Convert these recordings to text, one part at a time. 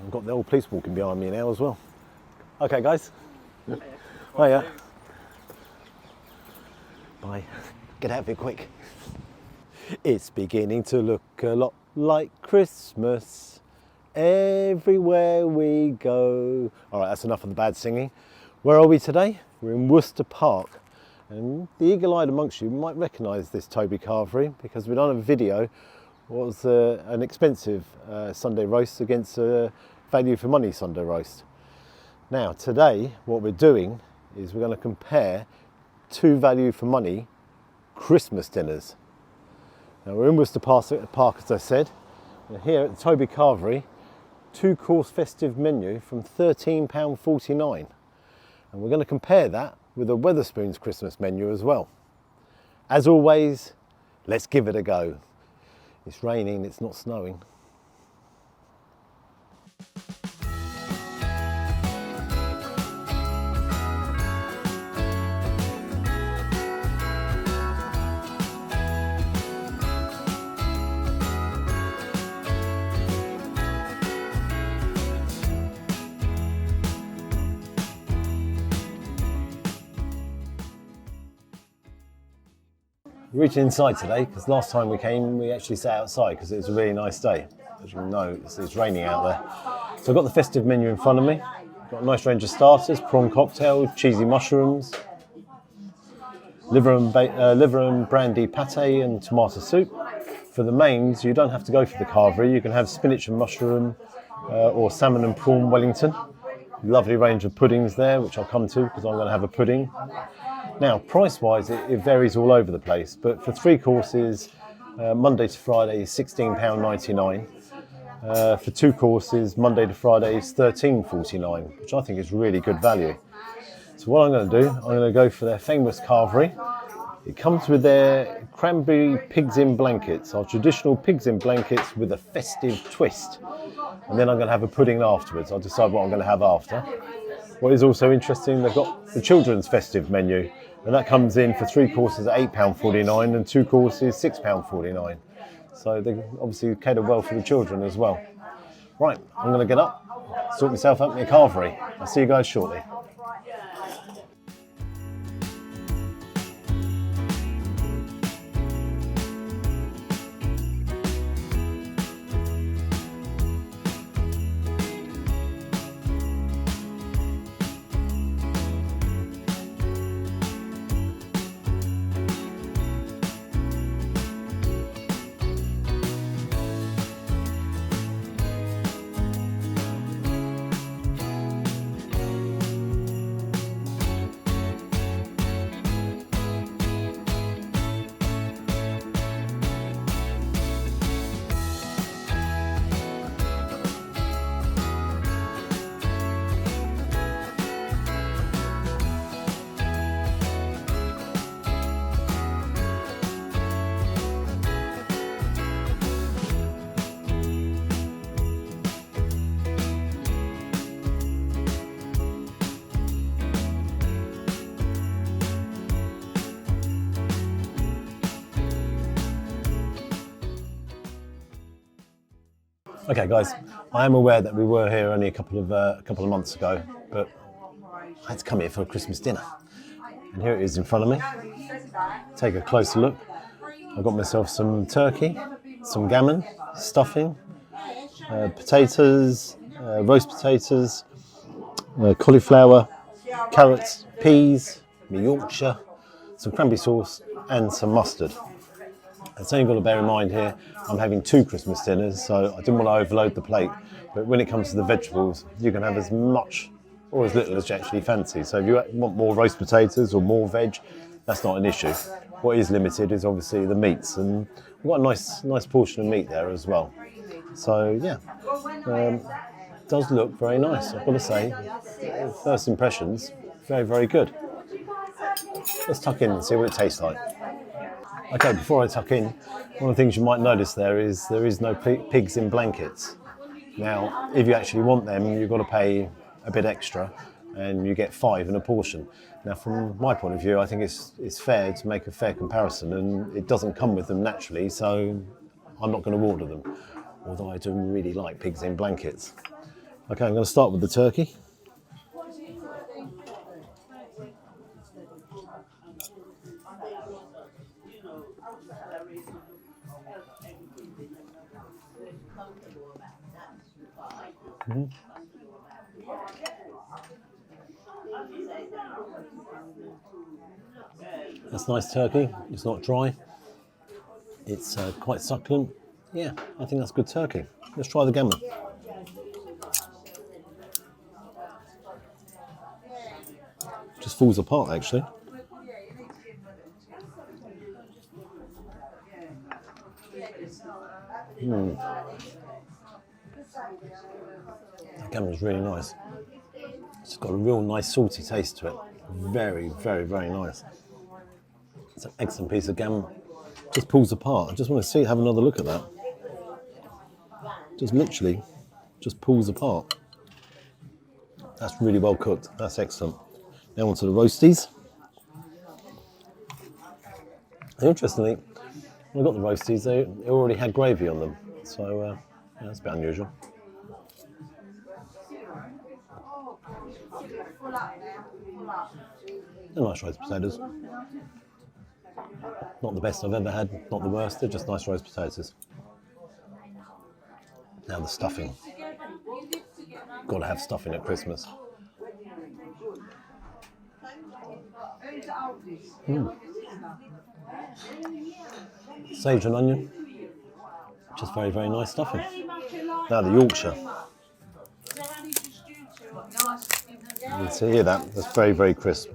I've got the old police walking behind me now as well. Okay, guys. Hiya. Bye. Get out of here quick. It's beginning to look a lot like Christmas everywhere we go. All right, that's enough of the bad singing. Where are we today? We're in Worcester Park. And the eagle-eyed amongst you might recognise this Toby Carvery because we've done a video what was an expensive Sunday roast against a value for money Sunday roast. Now today what we're doing is we're going to compare two value for money Christmas dinners. Now we're in Worcester Park as I said, and here at the Toby Carvery, 2-course festive menu from £13.49, and we're going to compare that with a Wetherspoons Christmas menu as well. As always, let's give it a go. It's raining, it's not snowing. We're reaching inside today because last time we came we actually sat outside because it was a really nice day. As you know, it's raining out there. So I've got the festive menu in front of me. Got a nice range of starters, prawn cocktail, cheesy mushrooms, liver and brandy pate and tomato soup. For the mains, you don't have to go for the carvery. You can have spinach and mushroom or salmon and prawn Wellington. Lovely range of puddings there, which I'll come to because I'm going to have a pudding. Now, price-wise, it varies all over the place, but for 3 courses, Monday to Friday is £16.99. For 2 courses, Monday to Friday is £13.49, which I think is really good value. So what I'm going to do, I'm going to go for their famous carvery. It comes with their cranberry pigs in blankets, our traditional pigs in blankets with a festive twist. And then I'm going to have a pudding afterwards. I'll decide what I'm going to have after. What is also interesting, they've got the children's festive menu, and that comes in for 3 courses at £8.49 and 2 courses £6.49. So they obviously cater well for the children as well. Right, I'm going to get up, sort myself out in a carvery. I'll see you guys shortly. Okay guys, I am aware that we were here only a couple of months ago, but I had to come here for a Christmas dinner. And here it is in front of me. Take a closer look. I've got myself some turkey, some gammon, stuffing, potatoes, roast potatoes, cauliflower, carrots, peas, my Yorkshire, some cranberry sauce and some mustard. And so you've got to bear in mind here, I'm having 2 Christmas dinners, so I didn't want to overload the plate. But when it comes to the vegetables, you can have as much or as little as you actually fancy. So if you want more roast potatoes or more veg, that's not an issue. What is limited is obviously the meats, and we've got a nice portion of meat there as well. So yeah, it does look very nice, I've got to say. First impressions, very, very good. Let's tuck in and see what it tastes like. Okay, before I tuck in, one of the things you might notice there is no pigs in blankets. Now, if you actually want them, you've got to pay a bit extra, and you get 5 in a portion. Now, from my point of view, I think it's fair to make a fair comparison, and it doesn't come with them naturally, so I'm not going to order them. Although I do really like pigs in blankets. Okay, I'm going to start with the turkey. That's nice turkey. It's not dry. It's quite succulent. Yeah, I think that's good turkey. Let's try the gammon. Just falls apart actually. The gammon's really nice. It's got a real nice salty taste to it. Very, very, very nice. It's an excellent piece of gammon. Just pulls apart. I just want to have another look at that. Just literally, just pulls apart. That's really well cooked. That's excellent. Now onto the roasties. And interestingly, when I got the roasties, they already had gravy on them. So yeah, that's a bit unusual. They're nice roast potatoes. Not the best I've ever had, not the worst, they're just nice roast potatoes. Now the stuffing. Got to have stuffing at Christmas. Sage and onion. Just very, very nice stuffing. Now the Yorkshire. You can see here that's very, very crisp.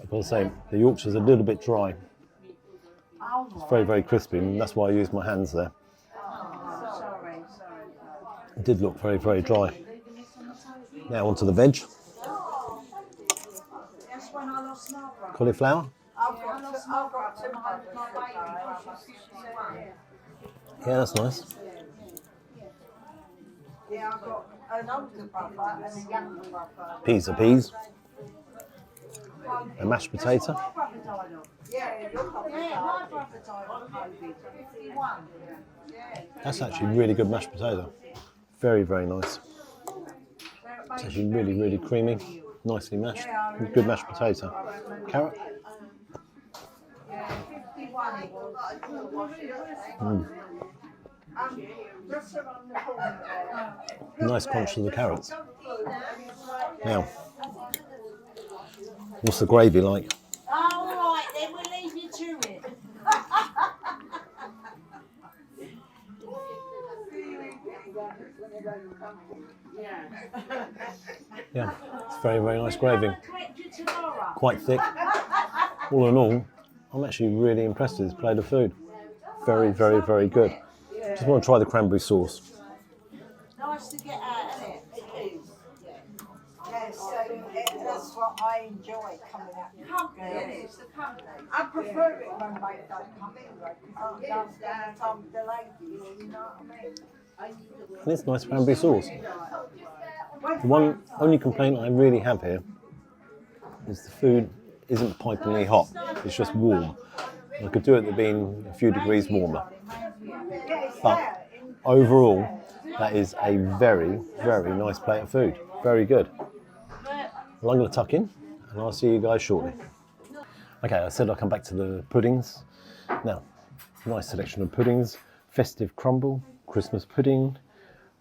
I've got to say, the Yorkshire's a little bit dry. It's very, very crispy, and that's why I use my hands there. It did look very, very dry. Now onto the veg. Cauliflower. Yeah, that's nice. Peas are peas. A mashed potato. That's actually really good mashed potato. Very, very nice. It's actually really, really creamy. Nicely mashed. Good mashed potato. Carrot. Nice crunch to the carrots. Now, what's the gravy like? All right, then we'll leave you to it. Yeah, it's very, very nice gravy. Quite thick. All in all, I'm actually really impressed with this plate of food. Very, very, very good. Just want to try the cranberry sauce. Nice to get out, isn't it? It is. Yes, that's what I enjoy coming out. Company, it's the company. I prefer it when they don't come in, though, because I'm downstairs, I'm the ladies, you know what I mean? And it's nice cranberry sauce. The one only complaint I really have here is the food isn't pipingly hot. It's just warm. I could do it with being a few degrees warmer. But overall, that is a very, very nice plate of food. Very good. Well, I'm going to tuck in and I'll see you guys shortly. Okay, I said I'll come back to the puddings. Now, nice selection of puddings. Festive crumble, Christmas pudding,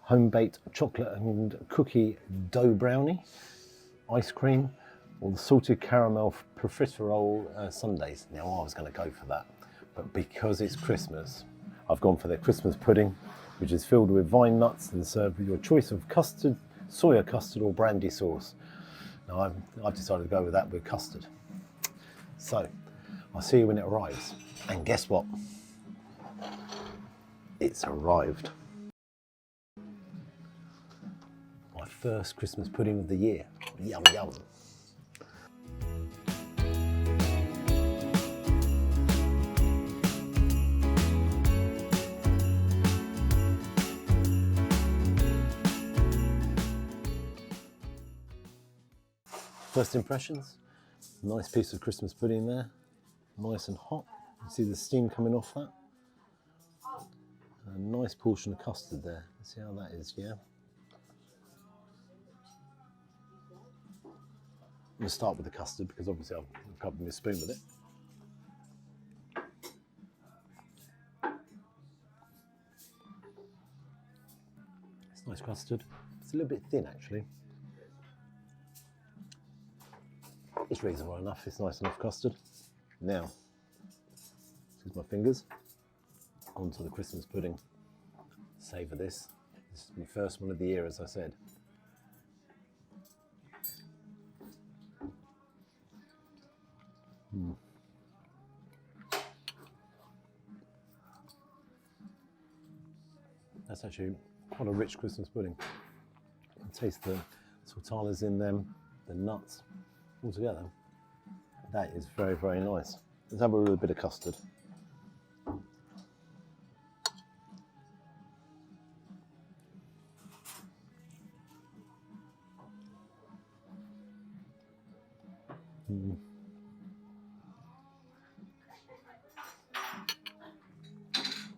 home-baked chocolate and cookie dough brownie, ice cream, or the salted caramel profiterole sundaes. Now, I was going to go for that, but because it's Christmas, I've gone for their Christmas pudding, which is filled with vine nuts and served with your choice of custard, soya custard, or brandy sauce. Now, I've decided to go with that with custard. So, I'll see you when it arrives. And guess what? It's arrived. My first Christmas pudding of the year. Yum, yum. First impressions? Nice piece of Christmas pudding there, nice and hot. You see the steam coming off that. A nice portion of custard there. Let's see how that is, yeah? I'm going to start with the custard because obviously I've covered my spoon with it. It's nice custard. It's a little bit thin actually. It's reasonable enough, it's nice enough custard. Now, use my fingers, onto the Christmas pudding. Savour this. This is my first one of the year, as I said. That's actually quite a rich Christmas pudding. You can taste the sultanas in them, the nuts, all together. That is very, very nice. Let's have a little bit of custard.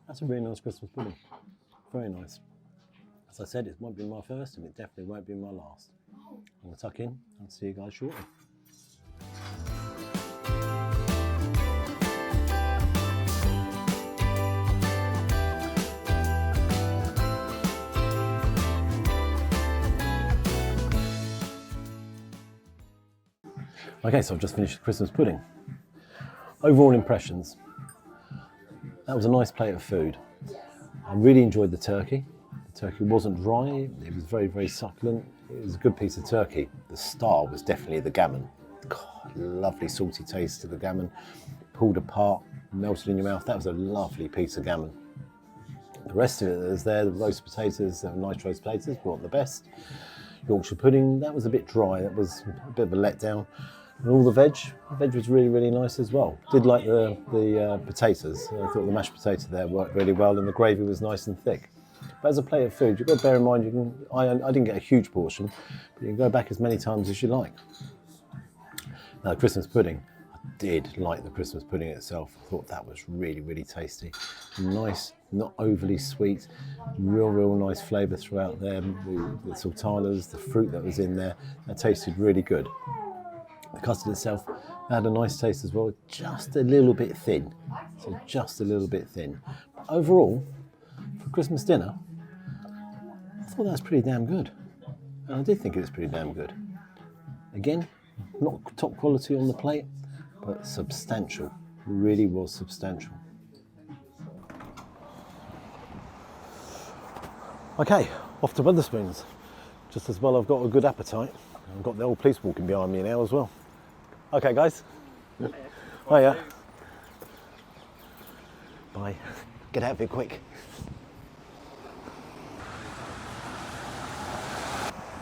That's a really nice Christmas pudding. Very nice. As I said, it won't be my first and it definitely won't be my last. I'm going to tuck in and see you guys shortly. Okay, so I've just finished the Christmas pudding. Overall impressions. That was a nice plate of food. I really enjoyed the turkey. The turkey wasn't dry, it was very, very succulent. It was a good piece of turkey. The star was definitely the gammon. God, lovely salty taste to the gammon. Pulled apart, melted in your mouth. That was a lovely piece of gammon. The rest of it that was there, the roast potatoes, they were nice roast potatoes, but not the best. Yorkshire pudding, that was a bit dry. That was a bit of a letdown. And all the veg was really, really nice as well. Did like the potatoes. I thought the mashed potato there worked really well and the gravy was nice and thick. But as a plate of food, you've got to bear in mind, I didn't get a huge portion, but you can go back as many times as you like. Now, Christmas pudding, I did like the Christmas pudding itself. I thought that was really, really tasty. Nice, not overly sweet, real nice flavour throughout there. The sultanas, the fruit that was in there, that tasted really good. The custard itself had a nice taste as well, just a little bit thin. So just a little bit thin. But overall, for Christmas dinner, I thought that was pretty damn good. And I did think it was pretty damn good. Again, not top quality on the plate, but substantial. Really was substantial. Okay, off to Wetherspoons. Just as well I've got a good appetite. I've got the old police walking behind me now as well. Okay, guys. Hiya. Bye. Get out of here quick.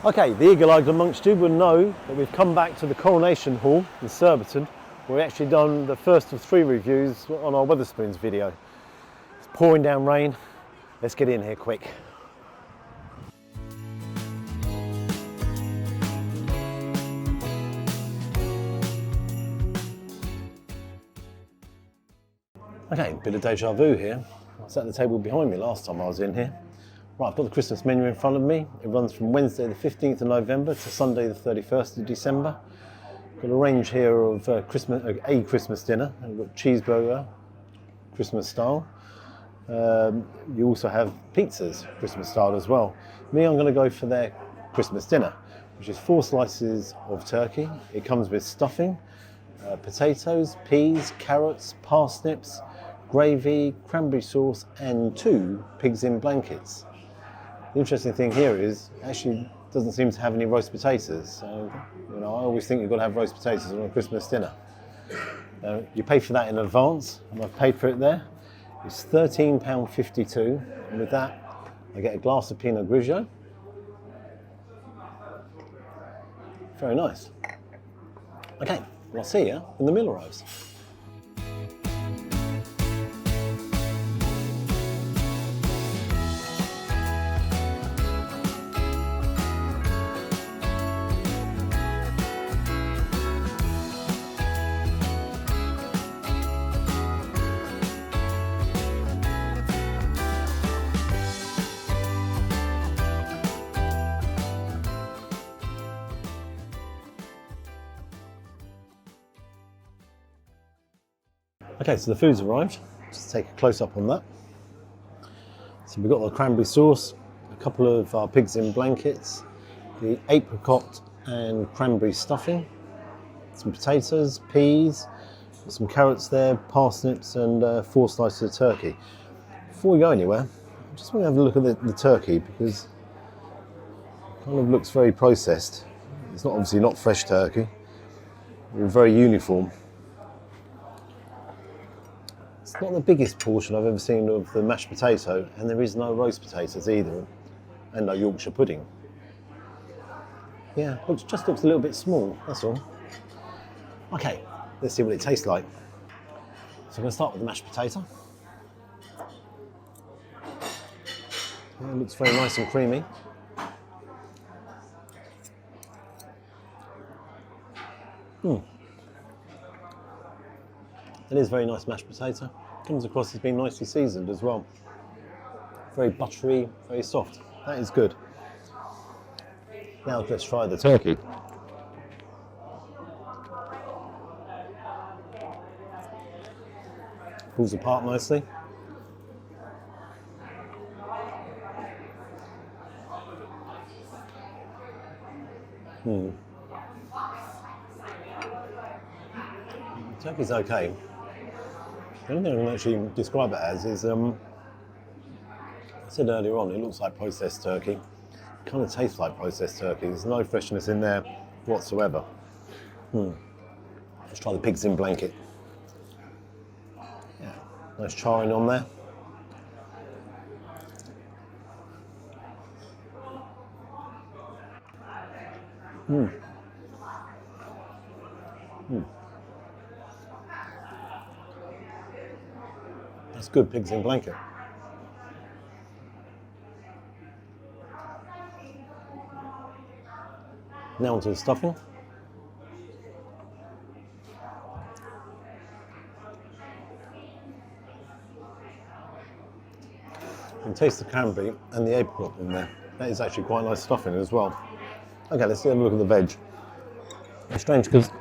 Okay, the eagle-eyed amongst you will know that we've come back to the Coronation Hall in Surbiton. We've actually done the first of 3 reviews on our Wetherspoons video. It's pouring down rain. Let's get in here quick. Okay, bit of deja vu here. I was at the table behind me last time I was in here. Right, I've got the Christmas menu in front of me. It runs from Wednesday the 15th of November to Sunday the 31st of December. Got a range here of a Christmas dinner. We've got cheeseburger, Christmas style. You also have pizzas, Christmas style as well. Me, I'm going to go for their Christmas dinner, which is 4 slices of turkey. It comes with stuffing, potatoes, peas, carrots, parsnips, gravy, cranberry sauce, and 2 pigs in blankets. The interesting thing here is, actually doesn't seem to have any roast potatoes. So, I always think you've got to have roast potatoes on a Christmas dinner. You pay for that in advance, and I've paid for it there. It's £13.52, and with that, I get a glass of Pinot Grigio. Very nice. Okay, well, I'll see you when the meal arrives. Okay, so the food's arrived. Just take a close up on that. So we've got the cranberry sauce, a couple of our pigs in blankets, the apricot and cranberry stuffing, some potatoes, peas, some carrots there, parsnips, and 4 slices of turkey. Before we go anywhere, I just want to have a look at the turkey because it kind of looks very processed. It's not obviously not fresh turkey. It's very uniform. It's not the biggest portion I've ever seen of the mashed potato, and there is no roast potatoes either, and no Yorkshire pudding. Yeah, it just looks a little bit small, that's all. Okay, let's see what it tastes like. So I'm going to start with the mashed potato. Yeah, it looks very nice and creamy. It is very nice mashed potato. Comes across as being nicely seasoned as well. Very buttery, very soft. That is good. Now let's try the turkey. Pulls apart nicely. Turkey's okay. The only thing I can actually describe it as is, I said earlier on, it looks like processed turkey. It kind of tastes like processed turkey. There's no freshness in there whatsoever. Let's try the pigs in blanket. Yeah, nice charring on there. That's good pigs in blanket. Now onto the stuffing. You can taste the cranberry and the apricot in there. That is actually quite nice stuffing as well. Okay, let's have a look at the veg. It's strange because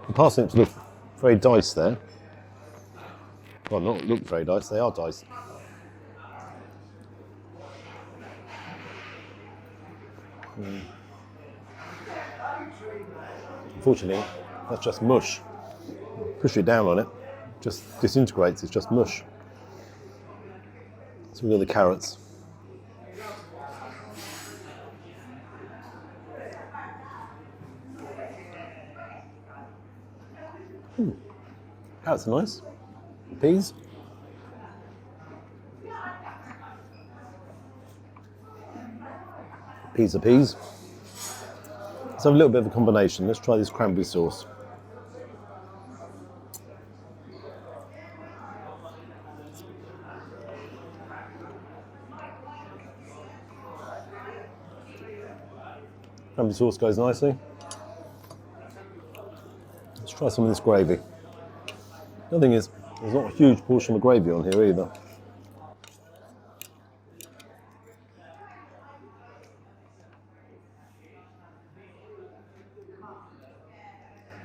the parsnips look very diced there. Well, not look very diced, they are diced. Unfortunately, that's just mush. Push it down on it, just disintegrates, it's just mush. So we've got the carrots. Carrots are nice. Peas. Peas are peas. Let's have a little bit of a combination. Let's try this cranberry sauce. Cranberry sauce goes nicely. Let's try some of this gravy. The other thing is, there's not a huge portion of gravy on here either.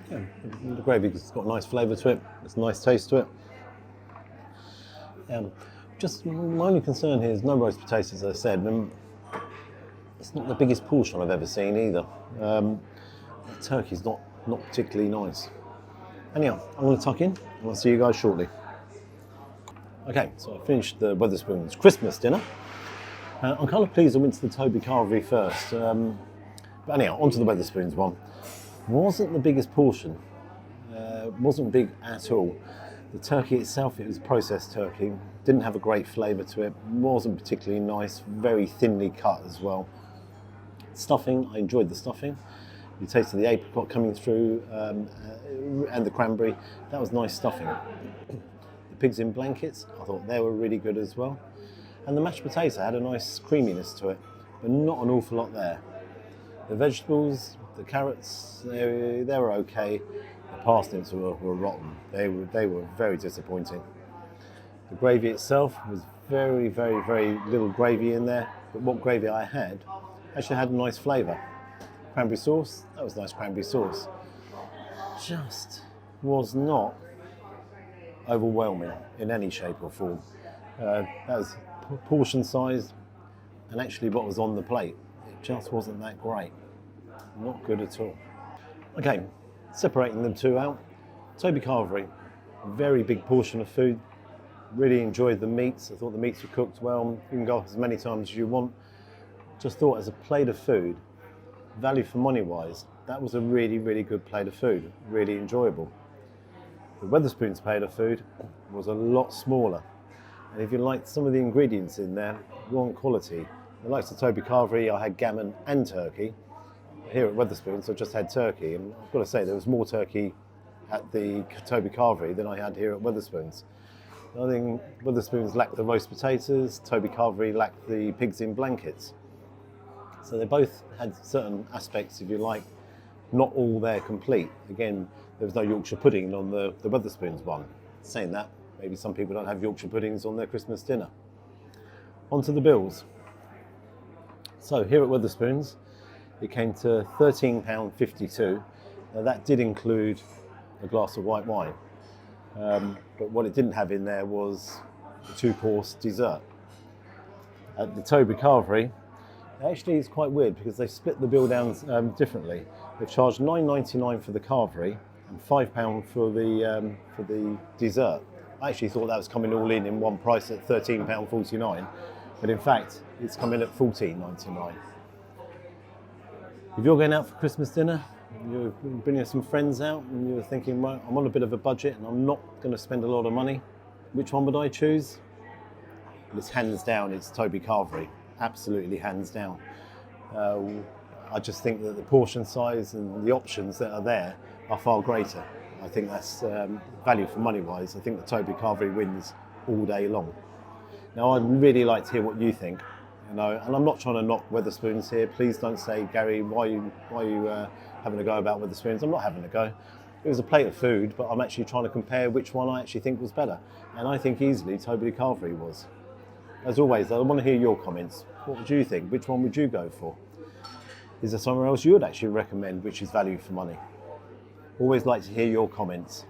Yeah, the gravy's got a nice flavour to it, it's a nice taste to it. Just my only concern here is no roast potatoes, as I said. It's not the biggest portion I've ever seen either. The turkey's not particularly nice. Anyhow, I'm going to tuck in and I'll see you guys shortly. Okay, so I finished the Wetherspoons Christmas dinner. I'm kind of pleased I went to the Toby Carvery first. But anyhow, onto the Wetherspoons one. Wasn't the biggest portion. Wasn't big at all. The turkey itself, it was processed turkey. Didn't have a great flavour to it. Wasn't particularly nice. Very thinly cut as well. Stuffing, I enjoyed the stuffing. You tasted the apricot coming through and the cranberry. That was nice stuffing. The pigs in blankets, I thought they were really good as well. And the mashed potato had a nice creaminess to it, but not an awful lot there. The vegetables, the carrots, they were okay. The parsnips were rotten. They were very disappointing. The gravy itself was very, very, very little gravy in there, but what gravy I had actually had a nice flavour. Cranberry sauce, that was nice cranberry sauce. Just was not overwhelming in any shape or form. That was portion sized, and actually what was on the plate, it just wasn't that great. Not good at all. Okay, separating them two out. Toby Carvery, a very big portion of food. Really enjoyed the meats. I thought the meats were cooked well. You can go as many times as you want. Just thought as a plate of food, value for money wise, that was a really, really good plate of food. Really enjoyable. The Wetherspoons plate of food was a lot smaller. And if you liked some of the ingredients in there, you want quality. The likes of Toby Carvery, I had gammon and turkey. Here at Wetherspoons, I just had turkey. And I've got to say, there was more turkey at the Toby Carvery than I had here at Wetherspoons. I think Wetherspoons lacked the roast potatoes, Toby Carvery lacked the pigs in blankets. So they both had certain aspects, if you like, not all there complete. Again, there was no Yorkshire pudding on the Wetherspoons one. Saying that, maybe some people don't have Yorkshire puddings on their Christmas dinner. On to the bills. So here at Wetherspoons, it came to £13.52. Now that did include a glass of white wine. But what it didn't have in there was a 2-course dessert. At the Toby Carvery, actually it's quite weird because they split the bill down differently. They've charged £9.99 for the Carvery and £5 for the dessert. I actually thought that was coming all in one price at £13.49, but in fact it's coming at £14.99. If you're going out for Christmas dinner, you're bringing some friends out and you're thinking, well, I'm on a bit of a budget and I'm not going to spend a lot of money, which one would I choose? Well, it's hands down, it's Toby Carvery. Absolutely hands down. I just think that the portion size and the options that are there are far greater. I think that's value for money wise. I think the Toby Carvery wins all day long. Now I'd really like to hear what you think. You know, and I'm not trying to knock Wetherspoons here. Please don't say, Gary, why are you having a go about Wetherspoons? I'm not having a go. It was a plate of food, but I'm actually trying to compare which one I actually think was better. And I think easily Toby Carvery was. As always, I want to hear your comments. What would you think? Which one would you go for? Is there somewhere else you would actually recommend which is value for money? Always like to hear your comments.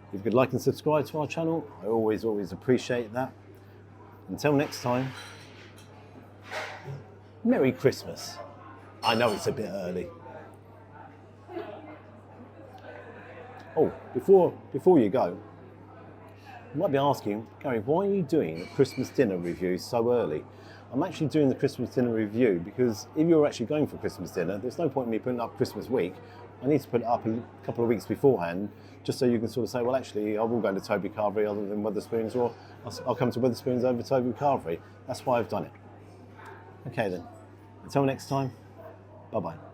If you could like and subscribe to our channel, I always appreciate that. Until next time, Merry Christmas. I know it's a bit early. Oh, before you go, you might be asking, Gary, why are you doing a Christmas dinner review so early? I'm actually doing the Christmas dinner review because if you're actually going for Christmas dinner, there's no point in me putting it up Christmas week. I need to put it up a couple of weeks beforehand, just so you can sort of say, well, actually, I will go to Toby Carvery other than Wetherspoons, or I'll come to Wetherspoons over Toby Carvery. That's why I've done it. Okay then, until next time, bye-bye.